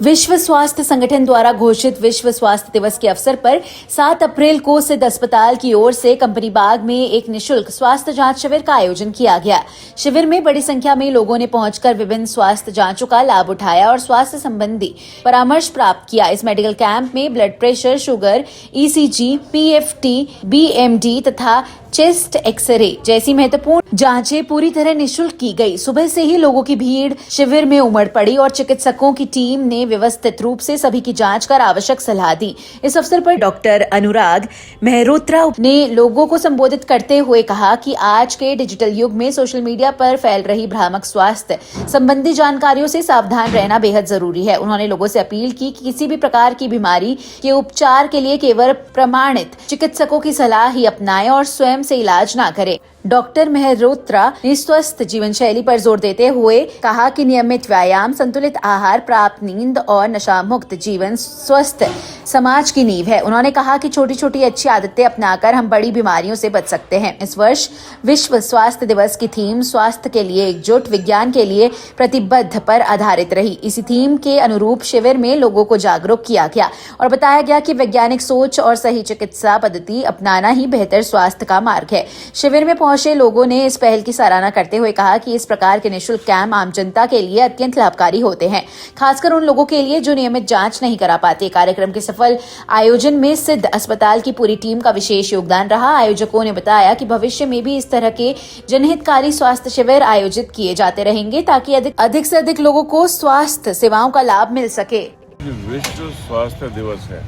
विश्व स्वास्थ्य संगठन द्वारा घोषित विश्व स्वास्थ्य दिवस के अवसर पर 7 अप्रैल को सिद्ध अस्पताल की ओर से कंपनी बाग में एक निशुल्क स्वास्थ्य जांच शिविर का आयोजन किया गया। शिविर में बड़ी संख्या में लोगों ने पहुंचकर विभिन्न स्वास्थ्य जांचों का लाभ उठाया और स्वास्थ्य संबंधी परामर्श प्राप्त किया। इस मेडिकल कैंप में blood pressure, sugar, ECG, PFT, BMD तथा चेस्ट एक्सरे जैसी महत्वपूर्ण जांचें पूरी तरह निःशुल्क की गई। सुबह से ही लोगों की भीड़ शिविर में उमड़ पड़ी और चिकित्सकों की टीम ने व्यवस्थित रूप से सभी की जांच कर आवश्यक सलाह दी। इस अवसर पर डॉक्टर अनुराग मेहरोत्रा ने लोगों को संबोधित करते हुए कहा कि आज के डिजिटल युग में सोशल मीडिया पर फैल रही भ्रामक स्वास्थ्य संबंधी जानकारियों से सावधान रहना बेहद जरूरी है। उन्होंने लोगों से अपील की कि किसी भी प्रकार की बीमारी के उपचार के लिए केवल प्रमाणित चिकित्सकों की सलाह ही अपनाएं और स्वयं से इलाज ना करें। डॉक्टर मेहरोत्रा ने स्वस्थ जीवन शैली पर जोर देते हुए कहा कि नियमित व्यायाम, संतुलित आहार, पर्याप्त नींद और नशा मुक्त जीवन स्वस्थ समाज की नींव है। उन्होंने कहा कि छोटी छोटी अच्छी आदतें अपनाकर हम बड़ी बीमारियों से बच सकते हैं। इस वर्ष विश्व स्वास्थ्य दिवस की थीम स्वास्थ्य के लिए एकजुट, विज्ञान के लिए प्रतिबद्ध पर आधारित रही। इसी थीम के अनुरूप शिविर में लोगों को जागरूक किया गया और बताया गया कि वैज्ञानिक सोच और सही चिकित्सा पद्धति अपनाना ही बेहतर स्वास्थ्य का मार्ग है। शिविर में पहुंचे लोगों ने इस पहल की सराहना करते हुए कहा कि इस प्रकार के निःशुल्क कैंप आम जनता के लिए अत्यंत लाभकारी होते हैं, खासकर उन लोगों के लिए जो नियमित जांच नहीं करा पाते। कार्यक्रम के सफल आयोजन में सिद्ध अस्पताल की पूरी टीम का विशेष योगदान रहा। आयोजकों ने बताया कि भविष्य में भी इस तरह के जनहितकारी स्वास्थ्य शिविर आयोजित किए जाते रहेंगे ताकि अधिक से अधिक लोगों को स्वास्थ्य सेवाओं का लाभ मिल सके। विश्व स्वास्थ्य दिवस है।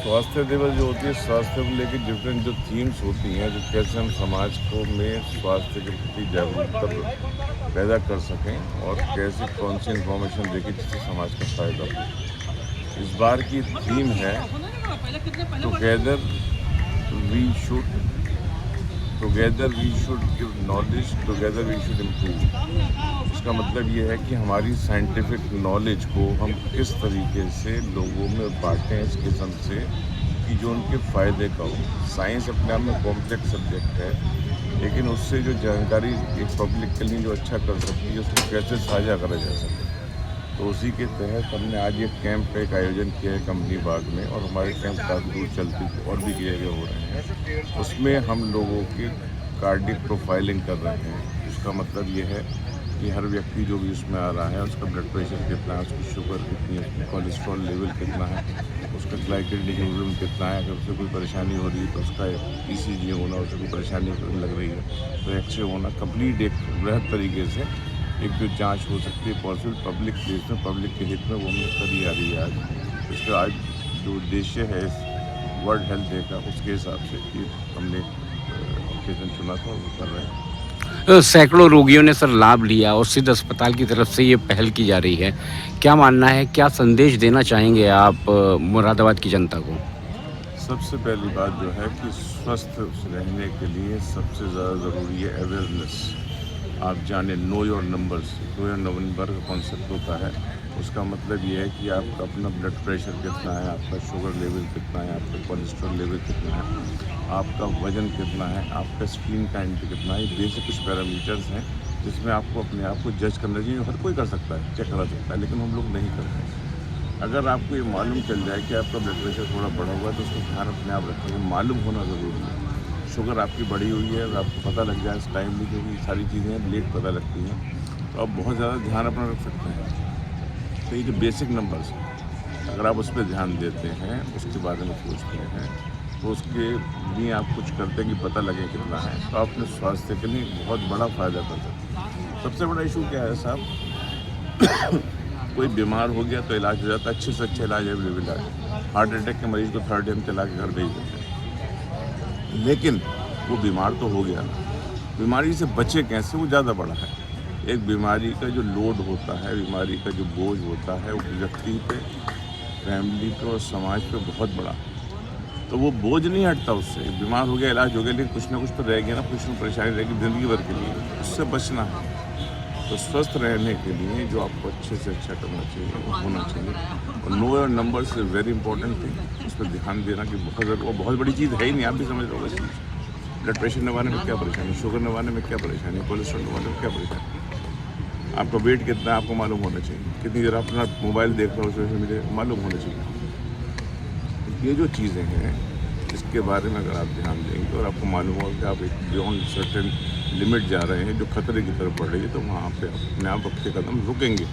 स्वास्थ्य दिवस जो होती है, स्वास्थ्य को लेकर डिफरेंट जो थीम्स होती हैं, जो कैसे हम समाज को में स्वास्थ्य के प्रति जागरूकता पैदा कर सकें और कैसे कौन सी इन्फॉर्मेशन देके जिससे समाज का फायदा हो। इस बार की थीम है together we should give knowledge, together we should improve. इसका मतलब ये है कि हमारी साइंटिफिक नॉलेज को हम किस तरीके से लोगों में बांटें इस किस्म से कि जो उनके फ़ायदे का हो। साइंस अपने आप में कॉम्प्लेक्स सब्जेक्ट है, लेकिन उससे जो जानकारी एक पब्लिक के लिए जो अच्छा कर सकती है उसको कैसे साझा करा जा सके। तो उसी के तहत हमने आज एक कैंप का एक आयोजन किया है कंपनी बाग में, और हमारे कैंप काफ़ी दूर चलते और भी जगह हो रहे हैं। उसमें हम लोगों की कार्डियक प्रोफाइलिंग कर रहे हैं। उसका मतलब ये है कि हर व्यक्ति जो भी उसमें आ रहा है उसका ब्लड प्रेशर कितना है, उसकी शुगर कितनी है, उसका कोलेस्ट्रॉल लेवल कितना है, उसका ग्लाइकोलिसिस कितना है, अगर उससे कोई परेशानी हो रही है तो उसका ईसीजी होना, उससे कोई परेशानी लग रही है तो एक्सरे होना, कंप्लीट एक वृहद तरीके से एक जो जांच हो सकती है पॉसिबल पब्लिक प्लेस में, पब्लिक के हित में, वो हमने करी आ रही है आज। इसका आज जो उद्देश्य है वर्ल्ड हेल्थ डे का, उसके हिसाब से ये हमने ओकेजन चुना था और वो कर रहे हैं। सैकड़ों रोगियों ने सर लाभ लिया और सिद्ध अस्पताल की तरफ से ये पहल की जा रही है। क्या मानना है, क्या संदेश देना चाहेंगे आप मुरादाबाद की जनता को? सबसे पहली बात जो है कि स्वस्थ रहने के लिए सबसे ज़्यादा ज़रूरी है अवेयरनेस। आप जाने know your numbers, know your number का कॉन्सेप्ट होता है। उसका मतलब ये है कि आपका अपना ब्लड प्रेशर कितना है, आपका शुगर लेवल कितना है, आपका कोलेस्ट्रॉल लेवल कितना है, आपका वजन कितना है, आपका स्क्रीन टाइम कितना है। ये बेसिक कुछ पैरामीटर्स हैं जिसमें आपको अपने आप को जज करना चाहिए। हर कोई कर सकता है, चेक करा सकता है, लेकिन हम लोग नहीं करते। अगर आपको ये मालूम चल जाए कि आपका ब्लड प्रेशर थोड़ा बढ़ा हुआ है तो उसको ध्यान अपने आप रखेंगे, मालूम होना ज़रूरी है। शुगर आपकी बढ़ी हुई है, अगर आपको पता लग जाए इस टाइम में, क्योंकि सारी चीज़ें लेट पता लगती हैं, तो आप बहुत ज़्यादा ध्यान अपना रख सकते हैं। तो ये जो बेसिक नंबर्स हैं, अगर आप उस पर ध्यान देते हैं, उसके बारे में सोचते हैं, तो उसके लिए आप कुछ करते हैं कि पता लगे कितना है, तो आप अपने स्वास्थ्य के लिए बहुत बड़ा फ़ायदा कर सकते हैं। सबसे बड़ा इशू क्या है साहब, कोई बीमार हो गया तो इलाज हो जाता है, अच्छे से अच्छा इलाज अवेलेबल है। हार्ट अटैक के मरीज़ को 3rd दिन चला के घर भेज देते हैं, लेकिन वो बीमार तो हो गया ना, बीमारी से बचे कैसे, वो ज़्यादा बड़ा है। एक बीमारी का जो लोड होता है, बीमारी का जो बोझ होता है, वो व्यक्ति पे, फैमिली पे और समाज पे बहुत बड़ा, तो वो बोझ नहीं हटता उससे। बीमार हो गया, इलाज हो गया, लेकिन कुछ ना कुछ तो रह गया ना, कुछ ना परेशानी रहेगी ज़िंदगी भर के लिए, उससे बचना है। तो स्वस्थ रहने के लिए जो आपको अच्छे से अच्छा करना चाहिए वो होना चाहिए। और know your numbers is very important thing. उस पर ध्यान देना कि बहुत बड़ी चीज़ है ही नहीं, आप भी समझ रहे हो। ब्लड प्रेशर नवाने में क्या परेशानी, शुगर नवाने में क्या परेशानी, कोलेस्ट्रॉल नवाने में क्या परेशानी। आपका वेट कितना है आपको मालूम होना चाहिए, कितनी देर अपना मोबाइल देख रहे हो सोशल मीडिया मालूम होना चाहिए। ये जो चीज़ें हैं इसके बारे में अगर आप ध्यान देंगे और आपको मालूम होगा कि आप एक बियॉन्ड सर्टेन लिमिट जा रहे हैं जो खतरे की तरफ बढ़ रही है, तो वहाँ पे अपने आप अपने कदम रुकेंगे।